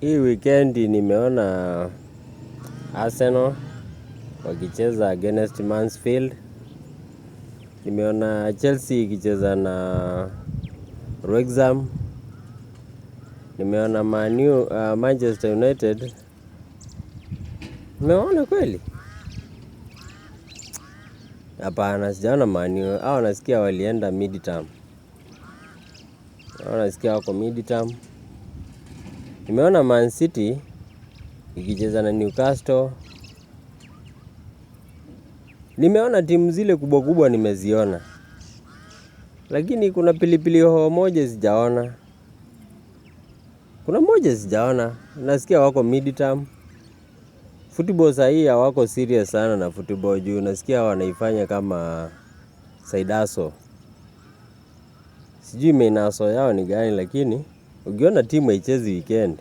Hii weekend nimeona Arsenal wakicheza against Mansfield. Nimeona Chelsea ikicheza na Wrexham. Nimeona Manchester United. Nimeona kweli? Hapana, sijaona Man U. Hao nasikia walienda mid-term. Hao nasikia wako mid-term. Nimeona Man City ikicheza na Newcastle. Nimeona timu zile kubwa kubwa nimeziona. Lakini kuna pilipili hoho moja sijaona. Kuna moja sijaona. Nasikia wako mid-term. Football sahii hawako serious sana na football juu. Nasikia wanaifanya kama side hustle. Sijui main hustle yao ni gani, lakini ukiona timu haichezi weekend